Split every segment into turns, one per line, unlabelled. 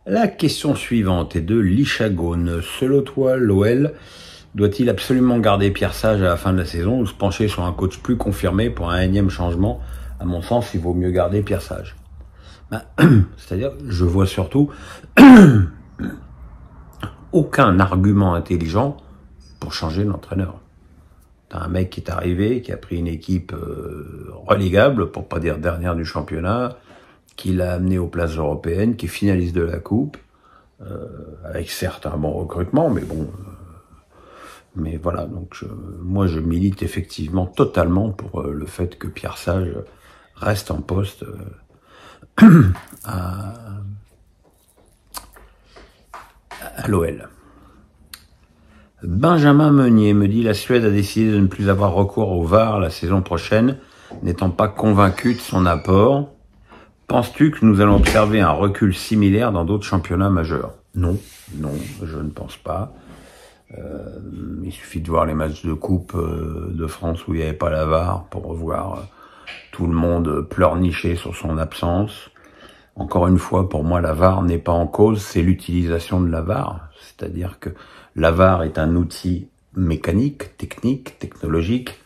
La question suivante est de Lichagone. Selon toi, l'OL doit-il absolument garder Pierre Sage à la fin de la saison ou se pencher sur un coach plus confirmé pour un énième changement? À mon sens, il vaut mieux garder Pierre Sage. C'est-à-dire, je vois surtout aucun argument intelligent pour changer l'entraîneur. T'as un mec qui est arrivé, qui a pris une équipe relégable, pour pas dire dernière du championnat, qui l'a amené aux places européennes, qui est finaliste de la Coupe, avec certes un bon recrutement, mais bon... mais voilà, donc moi je milite effectivement totalement pour le fait que Pierre Sage reste en poste à l'OL. Benjamin Meunier me dit: la Suède a décidé de ne plus avoir recours au VAR la saison prochaine, n'étant pas convaincu de son apport. Penses-tu que nous allons observer un recul similaire dans d'autres championnats majeurs? Non, je ne pense pas. Il suffit de voir les matchs de coupe de France où il n'y avait pas la VAR pour voir tout le monde pleurnicher sur son absence. Encore une fois, pour moi, la VAR n'est pas en cause, c'est l'utilisation de la VAR. C'est-à-dire que la VAR est un outil mécanique, technique, technologique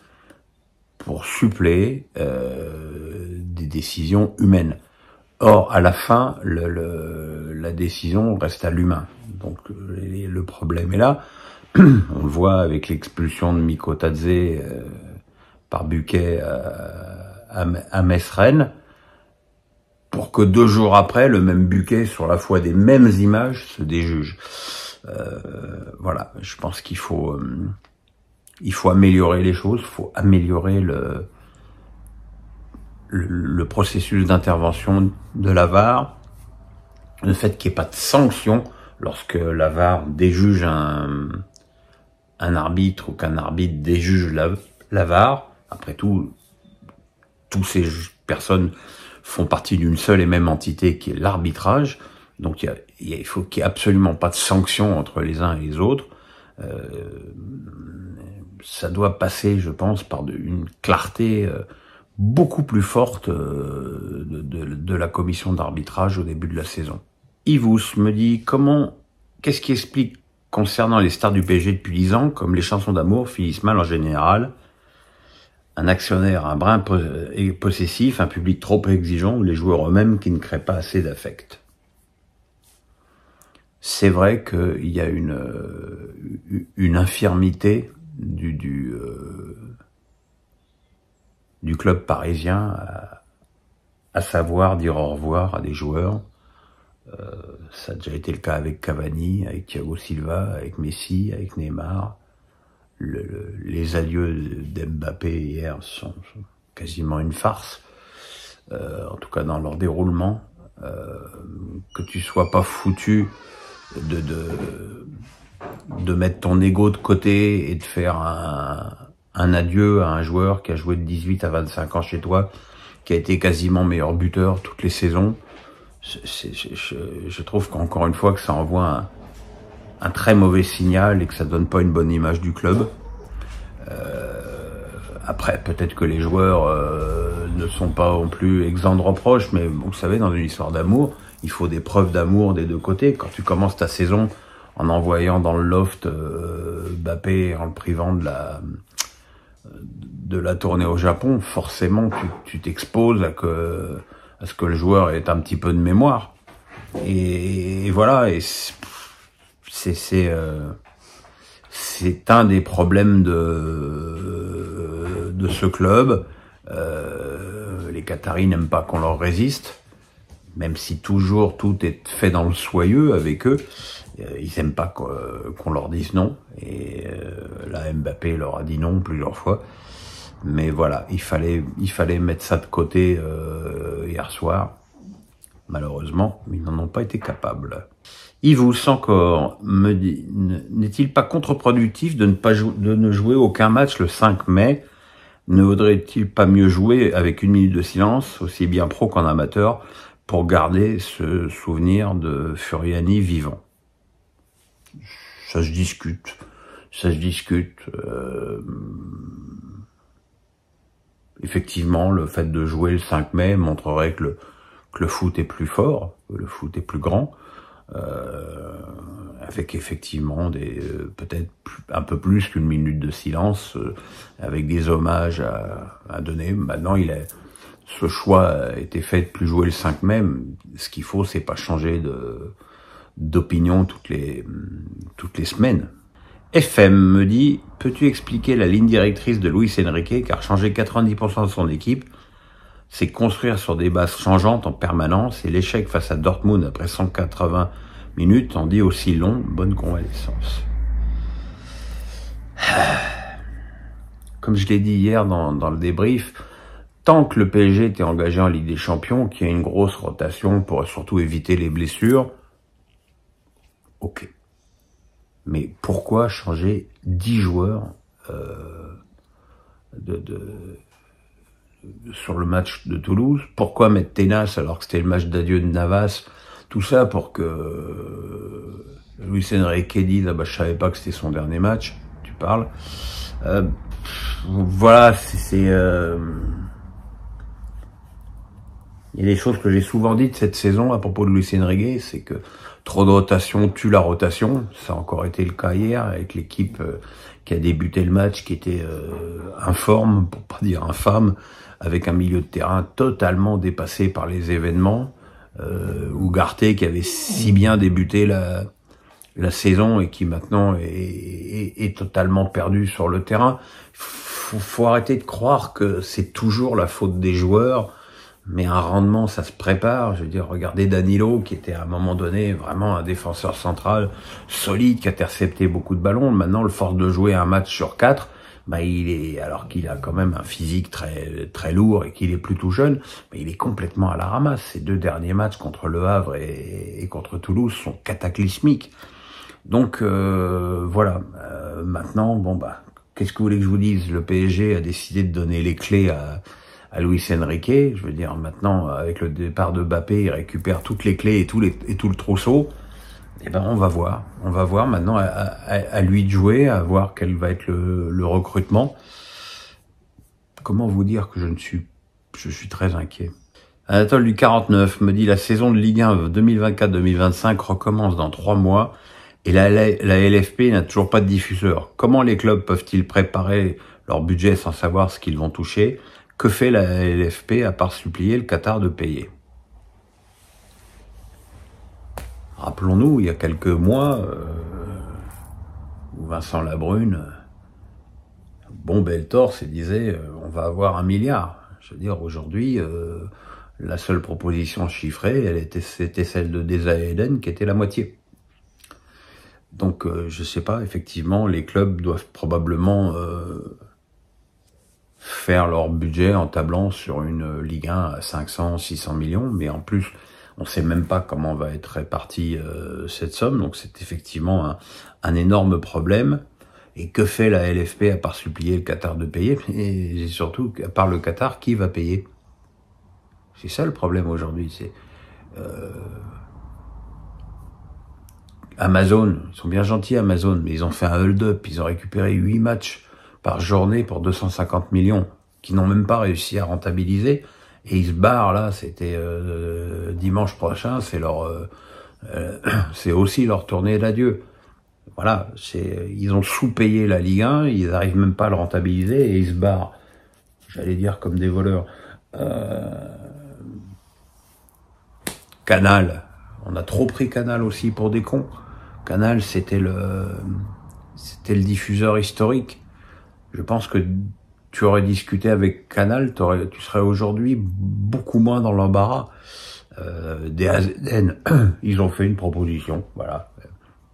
pour suppléer des décisions humaines. Or, à la fin, la décision reste à l'humain. Donc, le problème est là. On le voit avec l'expulsion de Miko Tadze par Buquet à Metz-Rennes, pour que 2 jours après, le même Buquet, sur la foi des mêmes images, se déjuge. Voilà, je pense qu'il faut améliorer les choses, il faut améliorer le processus d'intervention de la VAR, le fait qu'il n'y ait pas de sanction lorsque la VAR déjuge un arbitre ou qu'un arbitre déjuge la VAR. Après tout, toutes ces personnes font partie d'une seule et même entité qui est l'arbitrage. Donc il faut qu'il n'y ait absolument pas de sanction entre les uns et les autres. Ça doit passer, je pense, par une clarté beaucoup plus forte de la commission d'arbitrage au début de la saison. Yvous me dit: qu'est-ce qui explique concernant les stars du PSG depuis 10 ans, comme les chansons d'amour finissent mal en général, un actionnaire, un brin possessif, un public trop exigeant ou les joueurs eux-mêmes qui ne créent pas assez d'affect? C'est vrai qu'il y a une infirmité du club parisien à savoir dire au revoir à des joueurs. Ça a déjà été le cas avec Cavani, avec Thiago Silva, avec Messi, avec Neymar. Les adieux d'Mbappé hier sont quasiment une farce, en tout cas dans leur déroulement. Que tu sois pas foutu de mettre ton ego de côté et de faire un adieu à un joueur qui a joué de 18 à 25 ans chez toi, qui a été quasiment meilleur buteur toutes les saisons. Je trouve qu'encore une fois que ça envoie un très mauvais signal et que ça donne pas une bonne image du club. Après, peut-être que les joueurs ne sont pas non plus exempts de reproches, mais vous savez, dans une histoire d'amour, il faut des preuves d'amour des deux côtés. Quand tu commences ta saison en envoyant dans le loft Mbappé, en le privant de la tournée au Japon, forcément tu t'exposes à ce que le joueur ait un petit peu de mémoire. Et voilà, et c'est un des problèmes de ce club. Les Qataris n'aiment pas qu'on leur résiste, même si toujours tout est fait dans le soyeux avec eux. Ils n'aiment pas qu'on leur dise non. Et là, Mbappé leur a dit non plusieurs fois. Mais voilà, il fallait mettre ça de côté hier soir. Malheureusement, ils n'en ont pas été capables. Yvous encore me dit: n'est-il pas contre-productif de ne jouer aucun match le 5 mai? Ne vaudrait-il pas mieux jouer avec 1 minute de silence, aussi bien pro qu'en amateur, pour garder ce souvenir de Furiani vivant? Ça se discute. Effectivement, le fait de jouer le 5 mai montrerait que le foot est plus fort, que le foot est plus grand. avec effectivement peut-être un peu plus qu'une minute de silence, avec des hommages à donner. Maintenant, ce choix a été fait de plus jouer le 5 mai. Ce qu'il faut, c'est pas changer d'opinion toutes les semaines. FM me dit, peux-tu expliquer la ligne directrice de Luis Enrique, car changer 90% de son équipe, c'est construire sur des bases changeantes en permanence, et l'échec face à Dortmund après 180 minutes en dit aussi long. Bonne convalescence. Comme je l'ai dit hier dans le débrief, tant que le PSG était engagé en Ligue des Champions, qu'il y a une grosse rotation pour surtout éviter les blessures, ok. Mais pourquoi changer 10 joueurs sur le match de Toulouse? Pourquoi mettre Tenas alors que c'était le match d'adieu de Navas? Tout ça pour que Luis Enrique dise « Ah bah je savais pas que c'était son dernier match ». Tu parles. Voilà, il y a des choses que j'ai souvent dites cette saison à propos de Luis Enrique, c'est que trop de rotation tue la rotation. Ça a encore été le cas hier avec l'équipe qui a débuté le match, qui était informe, pour pas dire infâme, avec un milieu de terrain totalement dépassé par les événements. Ugarte qui avait si bien débuté la saison et qui maintenant est totalement perdu sur le terrain. Faut arrêter de croire que c'est toujours la faute des joueurs. Mais un rendement, ça se prépare. Je veux dire, regardez Danilo, qui était à un moment donné vraiment un défenseur central solide, qui interceptait beaucoup de ballons. Maintenant, le force de jouer un match sur 4, alors qu'il a quand même un physique très très lourd et qu'il est plutôt jeune, mais il est complètement à la ramasse. Ces 2 derniers matchs contre Le Havre et contre Toulouse sont cataclysmiques. Donc voilà. Maintenant, qu'est-ce que vous voulez que je vous dise? Le PSG a décidé de donner les clés à Luis Enrique. Je veux dire, maintenant, avec le départ de Mbappé, il récupère toutes les clés et tout le trousseau. Eh ben, on va voir. On va voir maintenant à lui de jouer, à voir quel va être le recrutement. Comment vous dire que je suis très inquiet. Anatole du 49 me dit, la saison de Ligue 1 2024-2025 recommence dans 3 mois et la LFP n'a toujours pas de diffuseur. Comment les clubs peuvent-ils préparer leur budget sans savoir ce qu'ils vont toucher? Que fait la LFP à part supplier le Qatar de payer? Rappelons-nous, il y a quelques mois, où Vincent Labrune bombait le torse et disait on va avoir 1 milliard. Je veux dire, aujourd'hui, la seule proposition chiffrée, c'était celle de Deza Eden, qui était la moitié. Donc, je sais pas, effectivement, les clubs doivent probablement faire leur budget en tablant sur une Ligue 1 à 500, 600 millions, mais en plus, on sait même pas comment va être répartie cette somme, donc c'est effectivement un énorme problème. Et que fait la LFP à part supplier le Qatar de payer? Et surtout, à part le Qatar, qui va payer? C'est ça le problème aujourd'hui, c'est Amazon, ils sont bien gentils Amazon, mais ils ont fait un hold-up, ils ont récupéré 8 matchs par journée pour 250 millions, qui n'ont même pas réussi à rentabiliser, et ils se barrent là, c'était dimanche prochain, c'est aussi leur tournée d'adieu. Voilà, ils ont sous-payé la Ligue 1, ils n'arrivent même pas à le rentabiliser, et ils se barrent. J'allais dire comme des voleurs. Canal, on a trop pris Canal aussi pour des cons. Canal, c'était le diffuseur historique. Je pense que tu aurais discuté avec Canal, tu serais aujourd'hui beaucoup moins dans l'embarras. Des AZN, ils ont fait une proposition, voilà.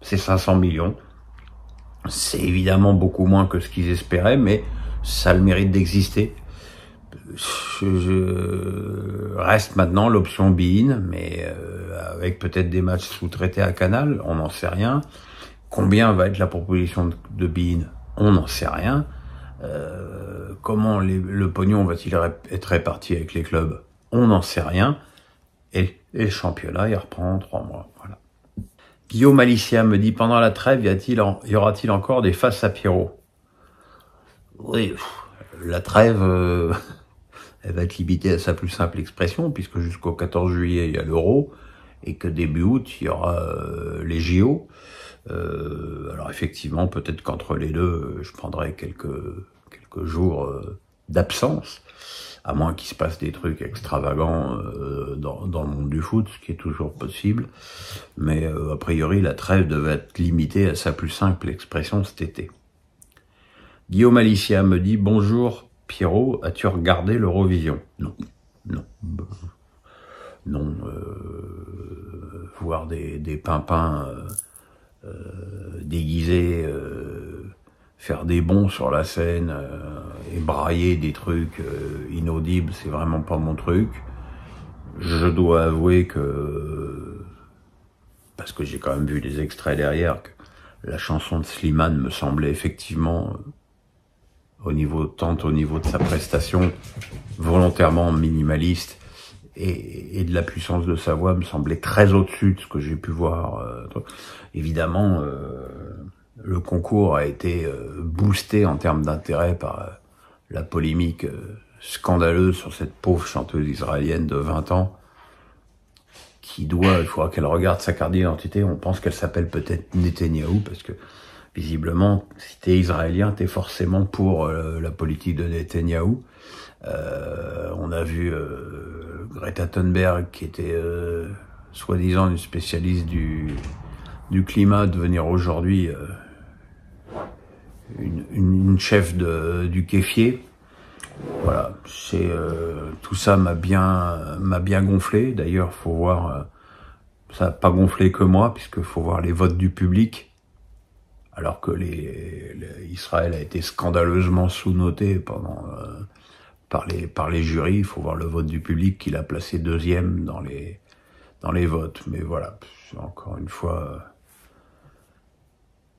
C'est 500 millions. C'est évidemment beaucoup moins que ce qu'ils espéraient, mais ça a le mérite d'exister. Reste maintenant l'option Bein, mais avec peut-être des matchs sous-traités à Canal, on n'en sait rien. Combien va être la proposition de Bein? On n'en sait rien. Comment le pognon va-t-il être réparti avec les clubs? On n'en sait rien. Et le championnat, il reprend en 3 mois. Voilà. Guillaume Alicia me dit, pendant la trêve, y aura-t-il encore des faces à Pierrot? Oui, la trêve, elle va être limitée à sa plus simple expression, puisque jusqu'au 14 juillet, il y a l'Euro, et que début août, il y aura les JO. Alors effectivement, peut-être qu'entre les deux, je prendrai quelques jours d'absence, à moins qu'il se passe des trucs extravagants dans le monde du foot, ce qui est toujours possible. Mais a priori, la trêve devait être limitée à sa plus simple expression cet été. Guillaume Alicia me dit « Bonjour Pierrot, as-tu regardé l'Eurovision ?» Non, non. Non, voir des pimpins déguisés, faire des bonds sur la scène et brailler des trucs inaudibles, c'est vraiment pas mon truc. Je dois avouer que, parce que j'ai quand même vu des extraits derrière, que la chanson de Slimane me semblait effectivement, tant au niveau de sa prestation, volontairement minimaliste, et de la puissance de sa voix me semblait très au-dessus de ce que j'ai pu voir. Évidemment, le concours a été boosté en termes d'intérêt par la polémique scandaleuse sur cette pauvre chanteuse israélienne de 20 ans qui il faudra qu'elle regarde sa carte d'identité, on pense qu'elle s'appelle peut-être Netanyahou, parce que visiblement, si t'es israélien, t'es forcément pour la politique de Netanyahou. On a vu Greta Thunberg, qui était soi-disant une spécialiste du climat, devenir aujourd'hui une chef du kéfier. Voilà, tout ça m'a bien gonflé. D'ailleurs, faut voir, ça n'a pas gonflé que moi, puisque faut voir les votes du public. Alors que Israël a été scandaleusement sous-noté par les jurys, il faut voir le vote du public qui l'a placé deuxième dans les votes. Mais voilà, encore une fois,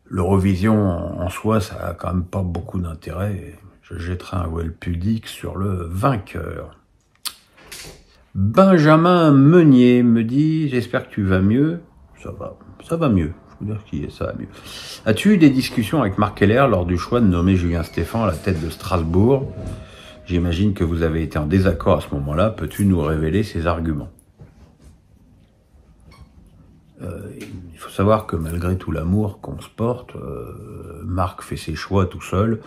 l'Eurovision en soi, ça a quand même pas beaucoup d'intérêt. Je jetterai un voile pudique sur le vainqueur. Benjamin Meunier me dit « J'espère que tu vas mieux ». Ça va mieux. Faut dire que ça va mieux. As-tu eu des discussions avec Marc Keller lors du choix de nommer Julien Stéphan à la tête de Strasbourg? J'imagine que vous avez été en désaccord à ce moment-là. Peux-tu nous révéler ses arguments? Il faut savoir que malgré tout l'amour qu'on se porte, Marc fait ses choix tout seul.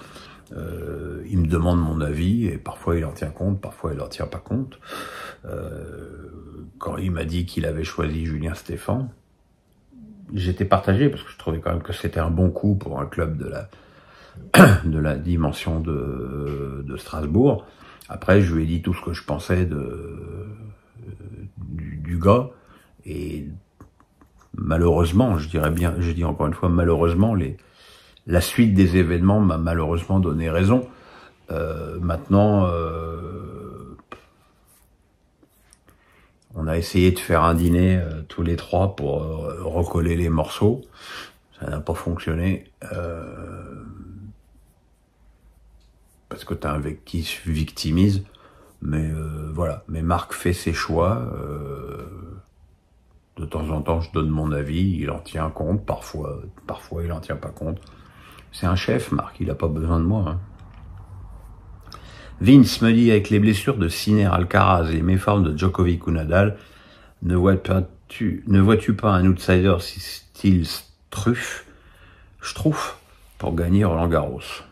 Il me demande mon avis et parfois il en tient compte, parfois il en tient pas compte. Quand il m'a dit qu'il avait choisi Julien Stéphan, j'étais partagé parce que je trouvais quand même que c'était un bon coup pour un club de la dimension de Strasbourg. Après, je lui ai dit tout ce que je pensais du gars, et malheureusement, je dis encore une fois malheureusement, la suite des événements m'a malheureusement donné raison. Maintenant, on a essayé de faire un dîner tous les trois pour recoller les morceaux. Ça n'a pas fonctionné. Parce que t'as un mec qui se victimise. Mais voilà. Mais Marc fait ses choix. De temps en temps, je donne mon avis. Il en tient compte. Parfois il en tient pas compte. C'est un chef, Marc. Il a pas besoin de moi. Hein. Vince me dit, avec les blessures de Sinner, Alcaraz et les méformes de Djokovic ou Nadal, ne vois-tu pas un outsider style Struff pour gagner Roland-Garros?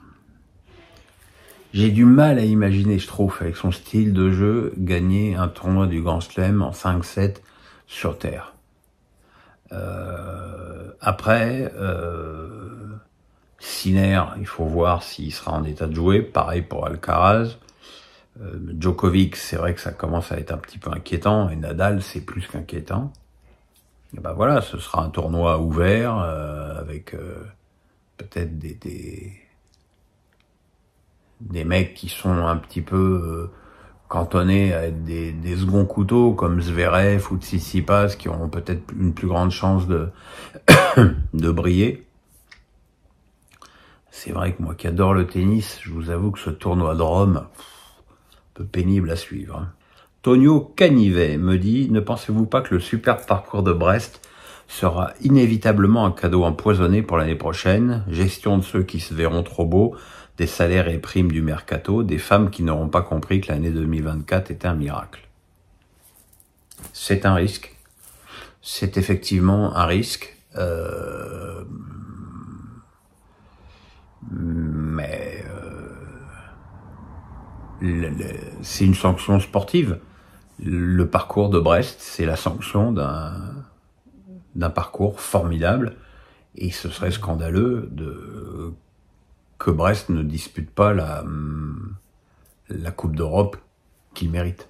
J'ai du mal à imaginer Struff, avec son style de jeu, gagner un tournoi du Grand Chelem en 5-7 sur terre. Après, Sinner, il faut voir s'il sera en état de jouer. Pareil pour Alcaraz. Djokovic, c'est vrai que ça commence à être un petit peu inquiétant. Et Nadal, c'est plus qu'inquiétant. Et ben voilà, ce sera un tournoi ouvert avec peut-être des mecs qui sont un petit peu cantonnés à être des seconds couteaux comme Zverev ou Tsitsipas, qui auront peut-être une plus grande chance de briller. C'est vrai que moi qui adore le tennis, je vous avoue que ce tournoi de Rome, un peu pénible à suivre. Hein. Tonio Canivet me dit, ne pensez-vous pas que le superbe parcours de Brest sera inévitablement un cadeau empoisonné pour l'année prochaine? Gestion de ceux qui se verront trop beaux, des salaires et primes du mercato, des femmes qui n'auront pas compris que l'année 2024 était un miracle. C'est un risque. c'est effectivement un risque. Mais c'est une sanction sportive. Le parcours de Brest, c'est la sanction d'un parcours formidable, et ce serait scandaleux que Brest ne dispute pas la Coupe d'Europe qu'il mérite.